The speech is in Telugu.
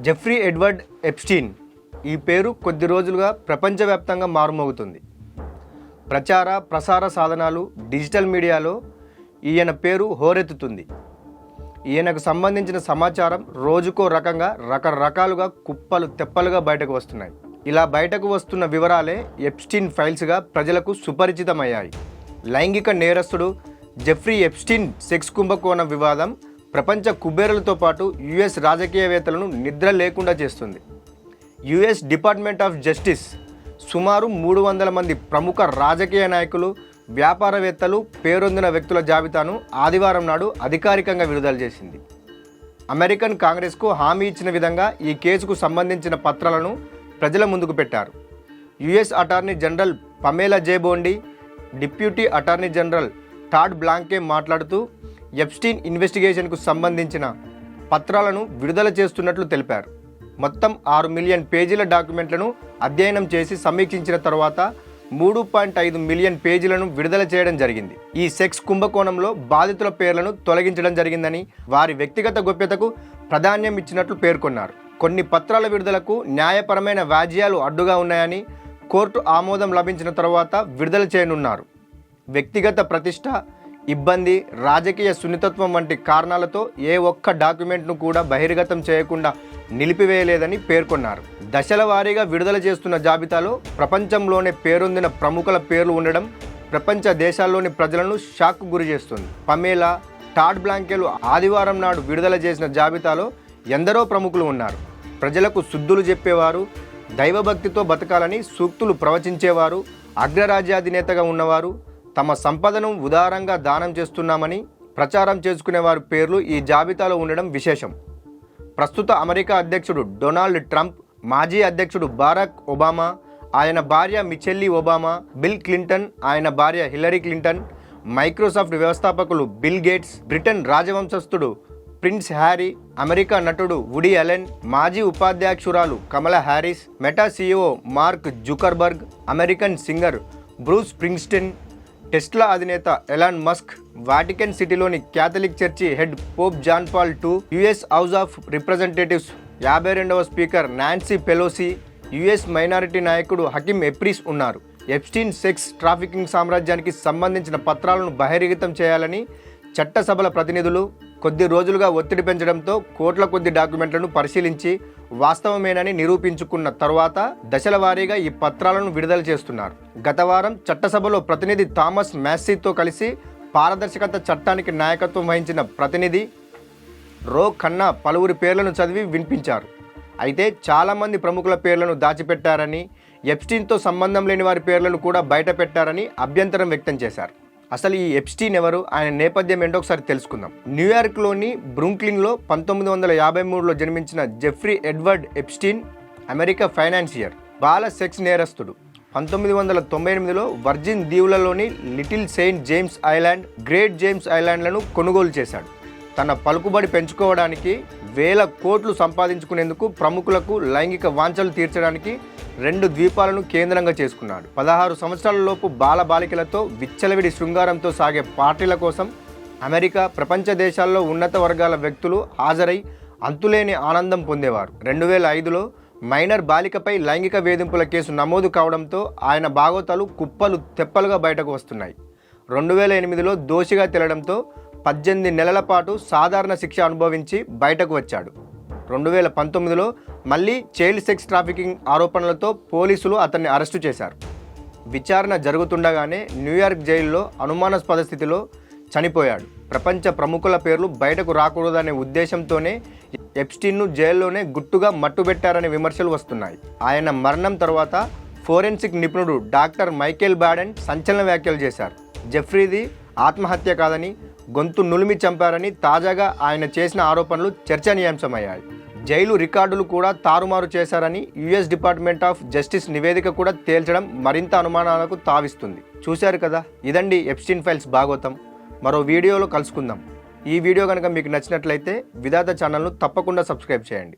జెఫ్రీ ఎడ్వర్డ్ ఎప్స్టీన్ ఈ పేరు కొద్ది రోజులుగా ప్రపంచవ్యాప్తంగా మారుమోగుతుంది. ప్రచార ప్రసార సాధనాలు డిజిటల్ మీడియాలో ఈయన పేరు హోరెత్తుతుంది. ఈయనకు సంబంధించిన సమాచారం రోజుకో రకంగా రకరకాలుగా కుప్పలు తెప్పలుగా బయటకు వస్తున్నాయి. ఇలా బయటకు వస్తున్న వివరాలే ఎప్స్టీన్ ఫైల్స్గా ప్రజలకు సుపరిచితమయ్యాయి. లైంగిక నేరస్తుడు జెఫ్రీ ఎప్స్టీన్ సెక్స్ కుంభకోణం వివాదం ప్రపంచ కుబేరులతో పాటు యుఎస్ రాజకీయవేత్తలను నిద్ర లేకుండా చేస్తుంది. యుఎస్ డిపార్ట్మెంట్ ఆఫ్ జస్టిస్ సుమారు 300 మంది ప్రముఖ రాజకీయ నాయకులు, వ్యాపారవేత్తలు, పేరొందిన వ్యక్తుల జాబితాను ఆదివారం నాడు అధికారికంగా విడుదల చేసింది. అమెరికన్ కాంగ్రెస్కు హామీ ఇచ్చిన విధంగా ఈ కేసుకు సంబంధించిన పత్రాలను ప్రజల ముందుకు పెట్టారు. యుఎస్ అటార్నీ జనరల్ పమేలా జే బోండి, డిప్యూటీ అటార్నీ జనరల్ టాడ్ బ్లాంకే మాట్లాడుతూ ఎప్స్టీన్ ఇన్వెస్టిగేషన్కు సంబంధించిన పత్రాలను విడుదల చేస్తున్నట్లు తెలిపారు. మొత్తం 6 మిలియన్ పేజీల డాక్యుమెంట్లను అధ్యయనం చేసి సమీక్షించిన తర్వాత 3.5 మిలియన్ పేజీలను విడుదల చేయడం జరిగింది. ఈ సెక్స్ కుంభకోణంలో బాధితుల పేర్లను తొలగించడం జరిగిందని, వారి వ్యక్తిగత గోప్యతకు ప్రాధాన్యం ఇచ్చినట్లు పేర్కొన్నారు. కొన్ని పత్రాల విడుదలకు న్యాయపరమైన వ్యాజ్యాలు అడ్డుగా ఉన్నాయని, కోర్టు ఆమోదం లభించిన తర్వాత విడుదల చేయనున్నారు. వ్యక్తిగత ప్రతిష్ట, ఇబ్బంది, రాజకీయ సున్నితత్వం వంటి కారణాలతో ఏ ఒక్క డాక్యుమెంట్ను కూడా బహిర్గతం చేయకుండా నిలిపివేయలేదని పేర్కొన్నారు. దశల వారీగా విడుదల చేస్తున్న జాబితాలో ప్రపంచంలోనే పేరొందిన ప్రముఖుల పేర్లు ఉండడం ప్రపంచ దేశాల్లోని ప్రజలను షాక్కు గురి చేస్తుంది. పమేలా, టాడ్ బ్లాంకేలు ఆదివారం నాడు విడుదల చేసిన జాబితాలో ఎందరో ప్రముఖులు ఉన్నారు. ప్రజలకు శుద్ధులు చెప్పేవారు, దైవభక్తితో బతకాలని సూక్తులు ప్రవచించేవారు, అగ్రరాజ్యాధినేతగా ఉన్నవారు, తమ సంపదను ఉదారంగా దానం చేస్తున్నామని ప్రచారం చేసుకునే వారి పేర్లు ఈ జాబితాలో ఉండడం విశేషం. ప్రస్తుత అమెరికా అధ్యక్షుడు డొనాల్డ్ ట్రంప్, మాజీ అధ్యక్షుడు బారాక్ ఒబామా, ఆయన భార్య మిచెల్లీ ఒబామా, బిల్ క్లింటన్, ఆయన భార్య హిల్లరీ క్లింటన్, మైక్రోసాఫ్ట్ వ్యవస్థాపకులు బిల్ గేట్స్, బ్రిటన్ రాజవంశస్థుడు ప్రిన్స్ హ్యారీ, అమెరికా నటుడు వుడీ అలెన్, మాజీ ఉపాధ్యక్షురాలు Kamala Harris, Meta CEO Mark Zuckerberg, American singer Bruce Springsteen, Tesla అధినేత ఎలాన్ మస్క్, వాటికన్ సిటీలోని Catholic church head Pope John Paul II, US House of Representatives 52వ speaker Nancy Pelosi, US minority నాయకుడు హకీమ్ ఎప్రీస్ ఉన్నారు. ఎప్స్టీన్ సెక్స్ ట్రాఫికింగ్ సామ్రాజ్యానికి సంబంధించిన పత్రాలను బహిర్గతం చేయాలని చట్టసభల ప్రతినిధులు కొద్ది రోజులుగా ఒత్తిడి పెంచడంతో కోట్ల కొద్ది డాక్యుమెంట్లను పరిశీలించి వాస్తవమేనని నిరూపించుకున్న తరువాత దశల వారీగా ఈ పత్రాలను విడుదల చేస్తున్నారు. గత వారం చట్టసభలో ప్రతినిధి థామస్ మ్యాస్సీతో కలిసి పారదర్శకత చట్టానికి నాయకత్వం వహించిన ప్రతినిధి రో ఖన్నా పలువురి పేర్లను చదివి వినిపించారు. అయితే చాలామంది ప్రముఖుల పేర్లను దాచిపెట్టారని, ఎప్స్టీన్తో సంబంధం లేని వారి పేర్లను కూడా బయట పెట్టారని అభ్యంతరం వ్యక్తం చేశారు. అసలు ఈ ఎప్స్టీన్ ఎవరు, ఆయన నేపథ్యం ఏంటో ఒకసారి తెలుసుకుందాం. న్యూయార్క్లోని బ్రూక్లిన్లో 1953లో జన్మించిన Jeffrey Edward Epstein America financier, బాల సెక్స్ నేరస్తుడు. 1998లో వర్జిన్ దీవులలోని Little Saint James Island, Great James ఐలాండ్లను కొనుగోలు చేశాడు. తన పలుకుబడి పెంచుకోవడానికి, వేల కోట్లు సంపాదించుకునేందుకు, ప్రముఖులకు లైంగిక వాంఛలు తీర్చడానికి 2 ద్వీపాలను కేంద్రంగా చేసుకున్నాడు. 16 సంవత్సరాల లోపు బాలబాలికలతో విచ్చలవిడి శృంగారంతో సాగే పార్టీల కోసం అమెరికా, ప్రపంచ దేశాల్లో ఉన్నత వర్గాల వ్యక్తులు హాజరై అంతులేని ఆనందం పొందేవారు. 2005లో మైనర్ బాలికపై లైంగిక వేధింపుల కేసు నమోదు కావడంతో ఆయన బాగోతాలు కుప్పలు తెప్పలుగా బయటకు వస్తున్నాయి. 2008లో దోషిగా తేలడంతో 18 నెలల పాటు సాధారణ శిక్ష అనుభవించి బయటకు వచ్చాడు. 2019లో మళ్ళీ చైల్డ్ సెక్స్ ట్రాఫికింగ్ ఆరోపణలతో పోలీసులు అతన్ని అరెస్టు చేశారు. విచారణ జరుగుతుండగానే న్యూయార్క్ జైల్లో అనుమానాస్పద స్థితిలో చనిపోయాడు. ప్రపంచ ప్రముఖుల పేర్లు బయటకు రాకూడదనే ఉద్దేశంతోనే ఎప్స్టీన్ను జైల్లోనే గుట్టుగా మట్టుబెట్టారనే విమర్శలు వస్తున్నాయి. ఆయన మరణం తర్వాత ఫోరెన్సిక్ నిపుణుడు డాక్టర్ మైకేల్ బాడెన్ సంచలన వ్యాఖ్యలు చేశారు. జెఫ్రీది ఆత్మహత్య కాదని, గొంతు నులిమి చంపారని తాజాగా ఆయన చేసిన ఆరోపణలు చర్చనీయాంశమయ్యాయి. జైలు రికార్డులు కూడా తారుమారు చేశారని యుఎస్ డిపార్ట్మెంట్ ఆఫ్ జస్టిస్ నివేదిక కూడా తేల్చడం మరింత అనుమానాలకు తావిస్తుంది. చూశారు కదా, ఇదండి ఎప్స్టీన్ ఫైల్స్ భాగోతం. మరో వీడియోలో కలుసుకుందాం. ఈ వీడియో కనుక మీకు నచ్చినట్లయితే విధాత ఛానల్ను తప్పకుండా సబ్స్క్రైబ్ చేయండి.